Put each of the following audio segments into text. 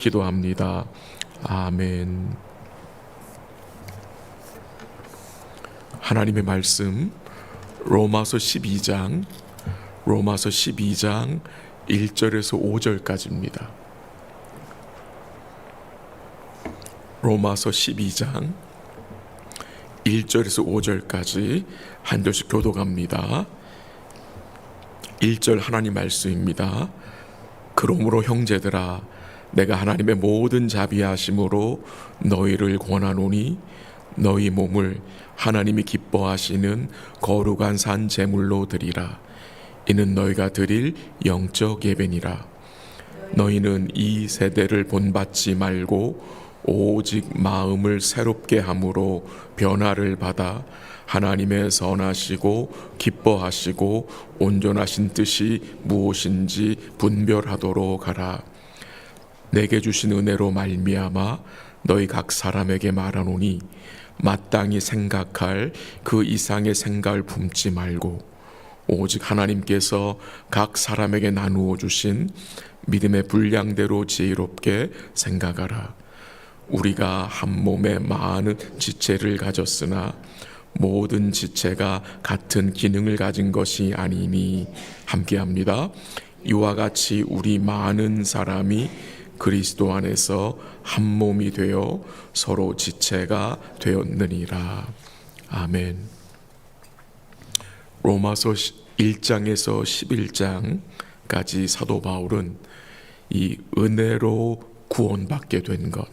기도합니다. 아멘. 하나님의 말씀 로마서 12장 1절에서 5절까지입니다. 로마서 12장 1절에서 5절까지 한 절씩 교독합니다. 1절 하나님 말씀입니다. 그러므로 형제들아, 내가 하나님의 모든 자비하심으로 너희를 권하노니 너희 몸을 하나님이 기뻐하시는 거룩한 산 제물로 드리라. 이는 너희가 드릴 영적 예배니라. 너희는 이 세대를 본받지 말고 오직 마음을 새롭게 함으로 변화를 받아 하나님의 선하시고 기뻐하시고 온전하신 뜻이 무엇인지 분별하도록 하라. 내게 주신 은혜로 말미암아 너희 각 사람에게 말하노니 마땅히 생각할 그 이상의 생각을 품지 말고 오직 하나님께서 각 사람에게 나누어 주신 믿음의 분량대로 지혜롭게 생각하라. 우리가 한 몸에 많은 지체를 가졌으나 모든 지체가 같은 기능을 가진 것이 아니니, 함께합니다. 이와 같이 우리 많은 사람이 그리스도 안에서 한 몸이 되어 서로 지체가 되었느니라. 아멘. 로마서 1장에서 11장까지 사도 바울은 이 은혜로 구원받게 된 것,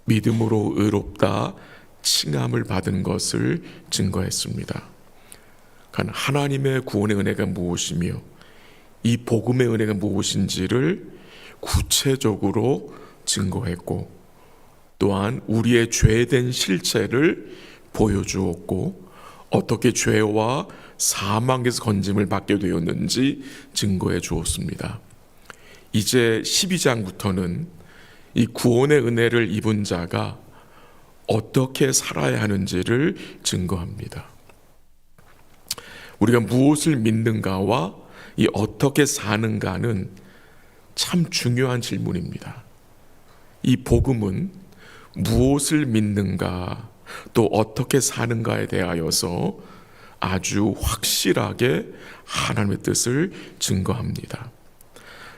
믿음으로 의롭다 칭함을 받은 것을 증거했습니다. 하나님의 구원의 은혜가 무엇이며 이 복음의 은혜가 무엇인지를 구체적으로 증거했고, 또한 우리의 죄된 실체를 보여주었고 어떻게 죄와 사망에서 건짐을 받게 되었는지 증거해 주었습니다. 이제 12장부터는 이 구원의 은혜를 입은 자가 어떻게 살아야 하는지를 증거합니다. 우리가 무엇을 믿는가와 이 어떻게 사는가는 참 중요한 질문입니다. 이 복음은 무엇을 믿는가 또 어떻게 사는가에 대하여서 아주 확실하게 하나님의 뜻을 증거합니다.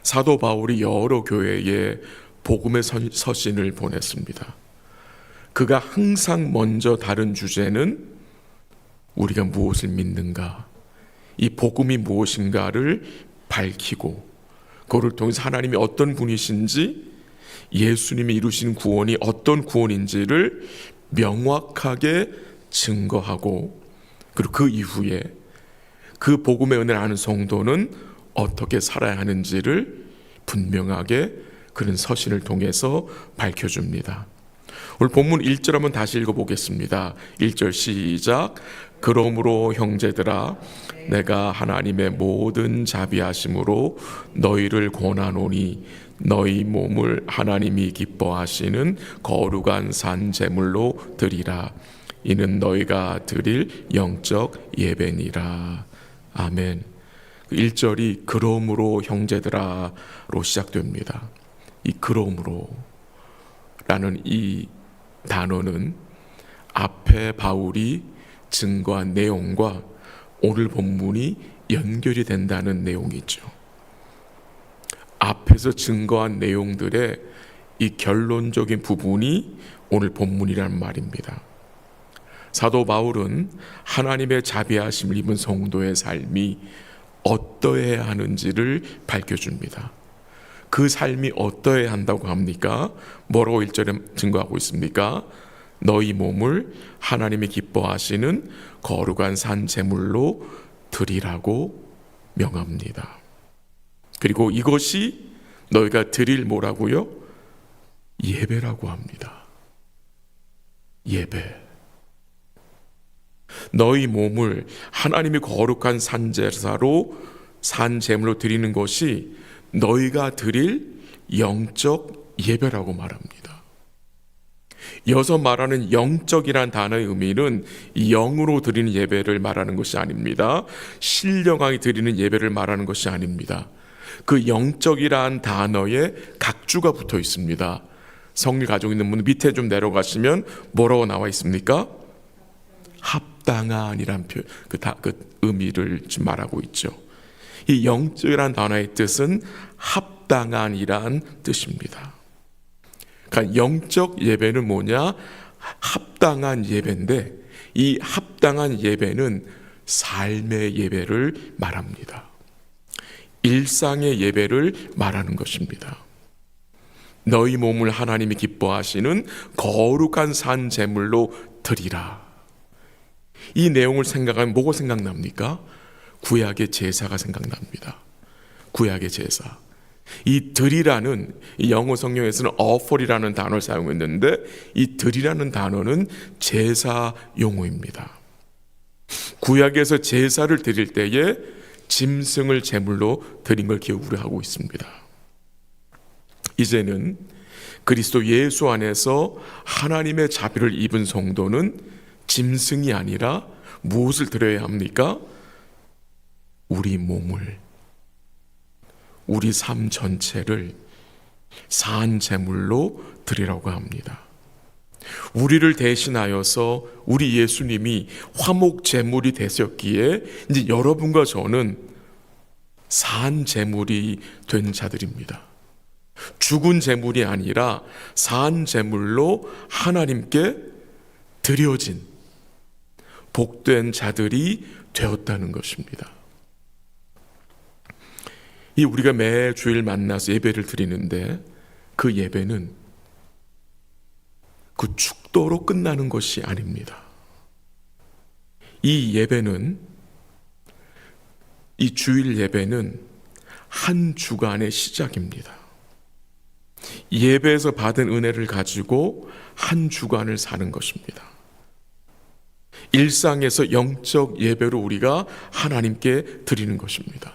사도 바울이 여러 교회에 복음의 서신을 보냈습니다. 그가 항상 먼저 다룬 주제는 우리가 무엇을 믿는가, 이 복음이 무엇인가를 밝히고 그를 통해서 하나님이 어떤 분이신지, 예수님이 이루신 구원이 어떤 구원인지를 명확하게 증거하고, 그리고 그 이후에 그 복음의 은혜를 아는 성도는 어떻게 살아야 하는지를 분명하게 그런 서신을 통해서 밝혀줍니다. 오늘 본문 1절 한번 다시 읽어보겠습니다. 1절 시작. 그러므로 형제들아, 내가 하나님의 모든 자비하심으로 너희를 권하노니 너희 몸을 하나님이 기뻐하시는 거룩한 산 제물로 드리라. 이는 너희가 드릴 영적 예배니라. 아멘. 1절이 그러므로 형제들아로 시작됩니다. 이 그러므로 라는 이 단어는 앞에 바울이 증거한 내용과 오늘 본문이 연결이 된다는 내용이죠. 앞에서 증거한 내용들의 이 결론적인 부분이 오늘 본문이란 말입니다. 사도 바울은 하나님의 자비하심을 입은 성도의 삶이 어떠해야 하는지를 밝혀줍니다. 그 삶이 어떠해야 한다고 합니까? 뭐라고 1절에 증거하고 있습니까? 너희 몸을 하나님이 기뻐하시는 거룩한 산 제물로 드리라고 명합니다. 그리고 이것이 너희가 드릴 뭐라고요? 예배라고 합니다. 예배. 너희 몸을 하나님이 거룩한 산 제물로 드리는 것이 너희가 드릴 영적 예배라고 말합니다. 이어서 말하는 영적이란 단어의 의미는 영으로 드리는 예배를 말하는 것이 아닙니다. 신령하게 드리는 예배를 말하는 것이 아닙니다. 그 영적이란 단어의 각 약주가 붙어 있습니다. 성리 가지고 있는 분 밑에 좀 내려가시면 뭐라고 나와 있습니까? 합당한이란 표현, 그 의미를 지금 말하고 있죠. 이 영적이란 단어의 뜻은 합당한이란 뜻입니다. 그러니까 영적 예배는 뭐냐? 합당한 예배인데, 이 합당한 예배는 삶의 예배를 말합니다. 일상의 예배를 말하는 것입니다. 너희 몸을 하나님이 기뻐하시는 거룩한 산 제물로 드리라. 이 내용을 생각하면 뭐가 생각납니까? 구약의 제사가 생각납니다. 구약의 제사. 이 드리라는, 이 영어 성경에서는 offer이라는 단어를 사용했는데, 이 드리라는 단어는 제사 용어입니다. 구약에서 제사를 드릴 때에 짐승을 제물로 드린 걸 기억으로 하고 있습니다. 이제는 그리스도 예수 안에서 하나님의 자비를 입은 성도는 짐승이 아니라 무엇을 드려야 합니까? 우리 몸을, 우리 삶 전체를 산 제물로 드리라고 합니다. 우리를 대신하여서 우리 예수님이 화목 제물이 되셨기에 이제 여러분과 저는 산 제물이 된 자들입니다. 죽은 제물이 아니라 산 제물로 하나님께 드려진 복된 자들이 되었다는 것입니다. 이 우리가 매 주일 만나서 예배를 드리는데, 그 예배는 그 축도로 끝나는 것이 아닙니다. 이 예배는, 이 주일 예배는 한 주간의 시작입니다. 예배에서 받은 은혜를 가지고 한 주간을 사는 것입니다. 일상에서 영적 예배로 우리가 하나님께 드리는 것입니다.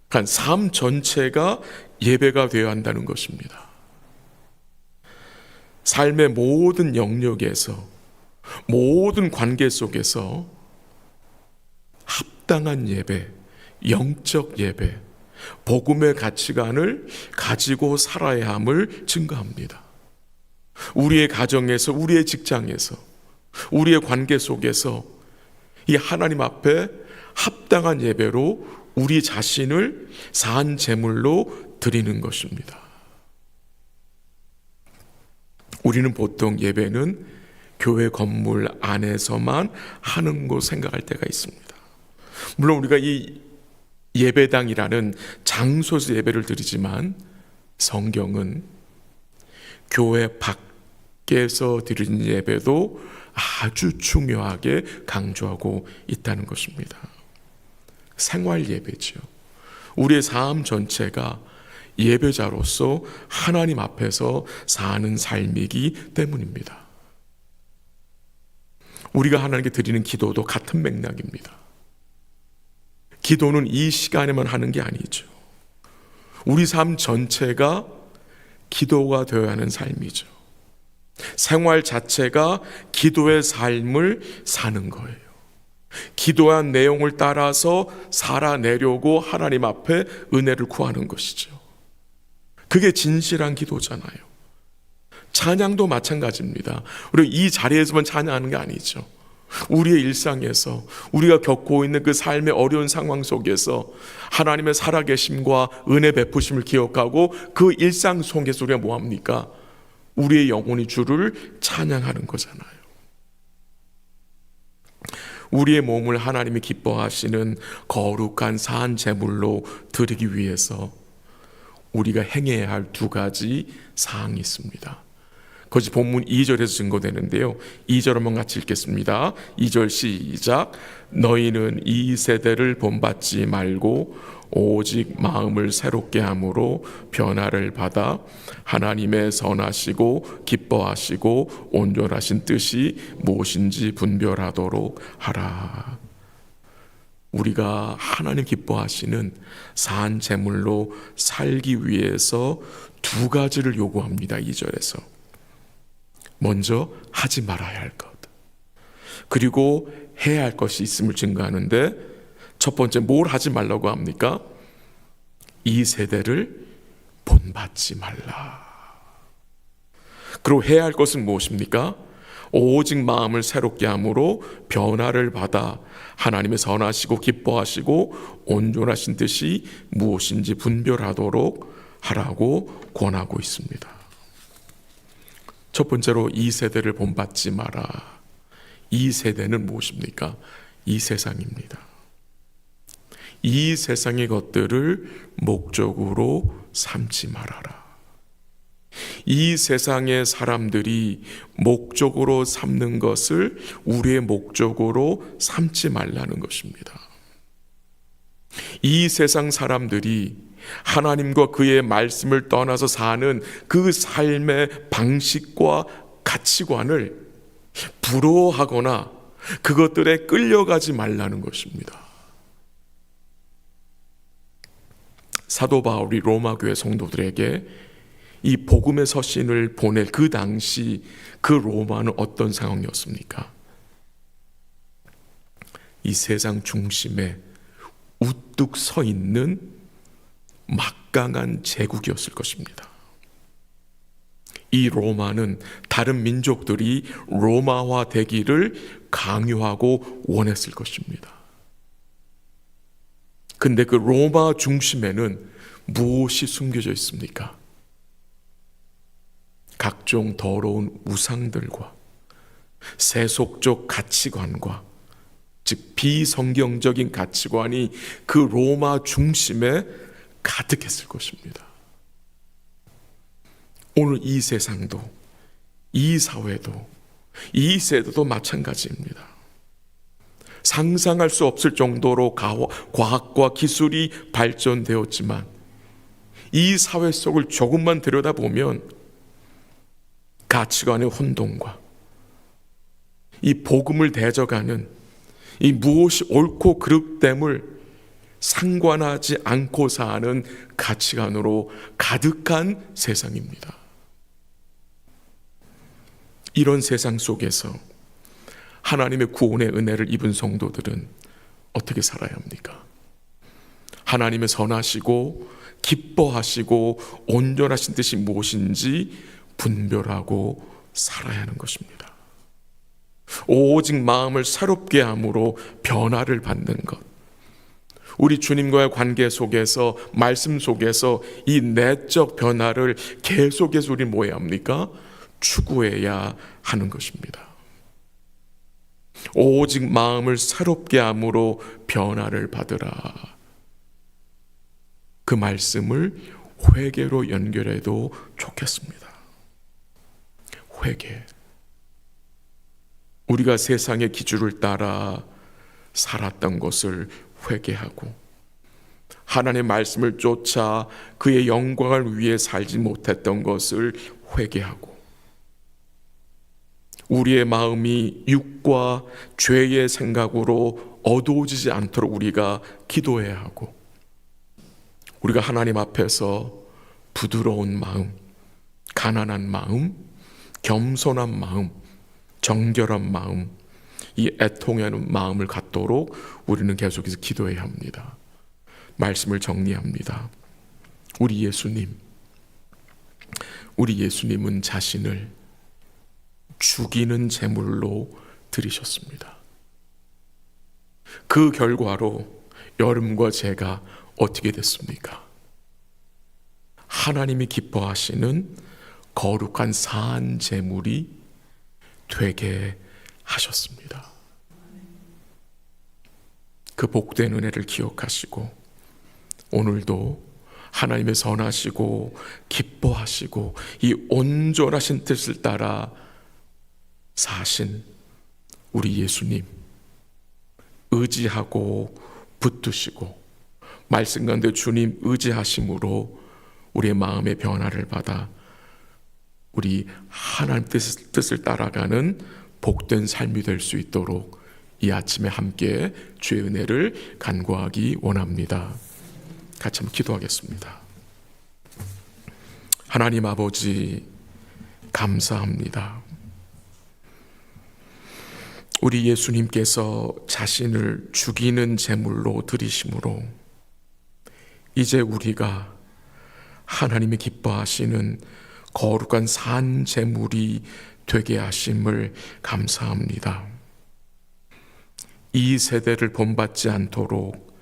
그러니까 삶 전체가 예배가 되어야 한다는 것입니다. 삶의 모든 영역에서, 모든 관계 속에서 합당한 예배, 영적 예배, 복음의 가치관을 가지고 살아야 함을 증거합니다. 우리의 가정에서, 우리의 직장에서, 우리의 관계 속에서 이 하나님 앞에 합당한 예배로 우리 자신을 산 제물로 드리는 것입니다. 우리는 보통 예배는 교회 건물 안에서만 하는 거 생각할 때가 있습니다. 물론 우리가 이 예배당이라는 장소에서 예배를 드리지만, 성경은 교회 밖에서 드리는 예배도 아주 중요하게 강조하고 있다는 것입니다. 생활 예배죠. 우리의 삶 전체가 예배자로서 하나님 앞에서 사는 삶이기 때문입니다. 우리가 하나님께 드리는 기도도 같은 맥락입니다. 기도는 이 시간에만 하는 게 아니죠. 우리 삶 전체가 기도가 되어야 하는 삶이죠. 생활 자체가 기도의 삶을 사는 거예요. 기도한 내용을 따라서 살아내려고 하나님 앞에 은혜를 구하는 것이죠. 그게 진실한 기도잖아요. 찬양도 마찬가지입니다. 우리 이 자리에서만 찬양하는 게 아니죠. 우리의 일상에서, 우리가 겪고 있는 그 삶의 어려운 상황 속에서 하나님의 살아계심과 은혜 베푸심을 기억하고 그 일상 속에서 우리가 뭐합니까? 우리의 영혼이 주를 찬양하는 거잖아요. 우리의 몸을 하나님이 기뻐하시는 거룩한 산 제물로 드리기 위해서 우리가 행해야 할 두 가지 사항이 있습니다. 그것이 본문 2절에서 증거되는데요. 2절 한번 같이 읽겠습니다. 2절 시작. 너희는 이 세대를 본받지 말고 오직 마음을 새롭게 함으로 변화를 받아 하나님의 선하시고 기뻐하시고 온전하신 뜻이 무엇인지 분별하도록 하라. 우리가 하나님 기뻐하시는 산 제물로 살기 위해서 두 가지를 요구합니다. 2절에서. 먼저 하지 말아야 할 것, 그리고 해야 할 것이 있음을 증거하는데, 첫 번째 뭘 하지 말라고 합니까? 이 세대를 본받지 말라. 그리고 해야 할 것은 무엇입니까? 오직 마음을 새롭게 함으로 변화를 받아 하나님의 선하시고 기뻐하시고 온전하신 뜻이 무엇인지 분별하도록 하라고 권하고 있습니다. 첫 번째로 이 세대를 본받지 마라. 이 세대는 무엇입니까? 이 세상입니다. 이 세상의 것들을 목적으로 삼지 말아라. 이 세상의 사람들이 목적으로 삼는 것을 우리의 목적으로 삼지 말라는 것입니다. 이 세상 사람들이 하나님과 그의 말씀을 떠나서 사는 그 삶의 방식과 가치관을 부러워하거나 그것들에 끌려가지 말라는 것입니다. 사도 바울이 로마 교회 성도들에게 이 복음의 서신을 보낼 그 당시 그 로마는 어떤 상황이었습니까? 이 세상 중심에 우뚝 서 있는 막강한 제국이었을 것입니다. 이 로마는 다른 민족들이 로마화 되기를 강요하고 원했을 것입니다. 근데 그 로마 중심에는 무엇이 숨겨져 있습니까? 각종 더러운 우상들과 세속적 가치관과 즉 비성경적인 가치관이 그 로마 중심에 가득했을 것입니다. 오늘 이 세상도 이 사회도 이 세대도 마찬가지입니다. 상상할 수 없을 정도로 과학과 기술이 발전되었지만 이 사회 속을 조금만 들여다보면 가치관의 혼돈과 이 복음을 대적하는 이 무엇이 옳고 그릇됨을 상관하지 않고 사는 가치관으로 가득한 세상입니다. 이런 세상 속에서 하나님의 구원의 은혜를 입은 성도들은 어떻게 살아야 합니까? 하나님의 선하시고 기뻐하시고 온전하신 뜻이 무엇인지 분별하고 살아야 하는 것입니다. 오직 마음을 새롭게 함으로 변화를 받는 것. 우리 주님과의 관계 속에서 말씀 속에서 이 내적 변화를 계속해서 우리 뭐 해야 합니까? 추구해야 하는 것입니다. 오직 마음을 새롭게 함으로 변화를 받으라. 그 말씀을 회개로 연결해도 좋겠습니다. 회개. 우리가 세상의 기준을 따라 살았던 것을 회개하고 하나님의 말씀을 쫓아 그의 영광을 위해 살지 못했던 것을 회개하고 우리의 마음이 육과 죄의 생각으로 어두워지지 않도록 우리가 기도해야 하고 우리가 하나님 앞에서 부드러운 마음, 가난한 마음, 겸손한 마음, 정결한 마음, 이 애통하는 마음을 갖도록 우리는 계속해서 기도해야 합니다. 말씀을 정리합니다. 우리 예수님은 자신을 죽이는 제물로 드리셨습니다. 그 결과로 여러분과 제가 어떻게 됐습니까? 하나님이 기뻐하시는 거룩한 산 제물이 되게 하셨습니다. 그 복된 은혜를 기억하시고 오늘도 하나님의 선하시고 기뻐하시고 이 온전하신 뜻을 따라 사신 우리 예수님 의지하고 붙드시고 말씀 가운데 주님 의지하심으로 우리의 마음의 변화를 받아 우리 하나님 뜻을 따라가는 복된 삶이 될 수 있도록 이 아침에 함께 주의 은혜를 간구하기 원합니다. 같이 한번 기도하겠습니다. 하나님 아버지 감사합니다. 우리 예수님께서 자신을 죽이는 제물로 드리심으로 이제 우리가 하나님이 기뻐하시는 거룩한 산 제물이 되게 하심을 감사합니다. 이 세대를 본받지 않도록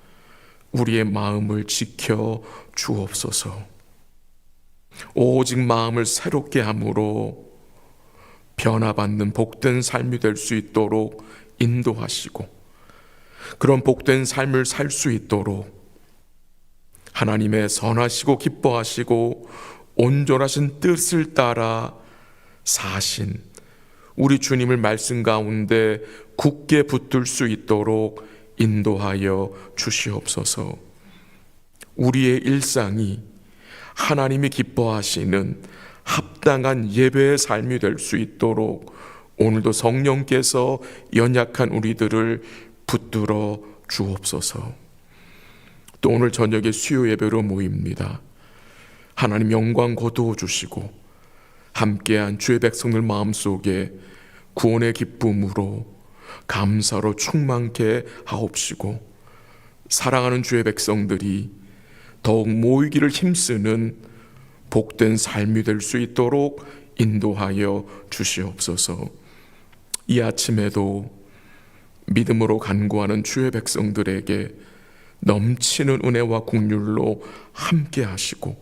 우리의 마음을 지켜 주옵소서. 오직 마음을 새롭게 함으로 변화받는 복된 삶이 될 수 있도록 인도하시고, 그런 복된 삶을 살 수 있도록 하나님의 선하시고 기뻐하시고 온전하신 뜻을 따라 사신 우리 주님을 말씀 가운데 굳게 붙들 수 있도록 인도하여 주시옵소서. 우리의 일상이 하나님이 기뻐하시는 합당한 예배의 삶이 될 수 있도록 오늘도 성령께서 연약한 우리들을 붙들어 주옵소서. 또 오늘 저녁에 수요 예배로 모입니다. 하나님 영광 거두어 주시고 함께한 주의 백성들 마음속에 구원의 기쁨으로 감사로 충만케 하옵시고, 사랑하는 주의 백성들이 더욱 모이기를 힘쓰는 복된 삶이 될 수 있도록 인도하여 주시옵소서. 이 아침에도 믿음으로 간구하는 주의 백성들에게 넘치는 은혜와 긍휼로 함께 하시고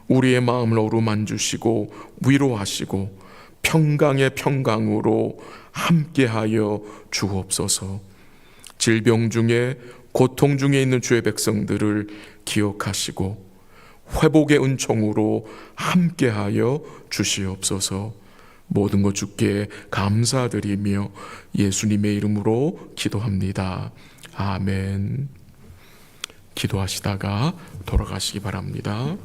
우리의 마음을 어루만주시고 위로하시고 평강의 평강으로 함께하여 주옵소서. 질병 중에 고통 중에 있는 주의 백성들을 기억하시고 회복의 은총으로 함께하여 주시옵소서. 모든 것 주께 감사드리며 예수님의 이름으로 기도합니다. 아멘. 기도하시다가 돌아가시기 바랍니다.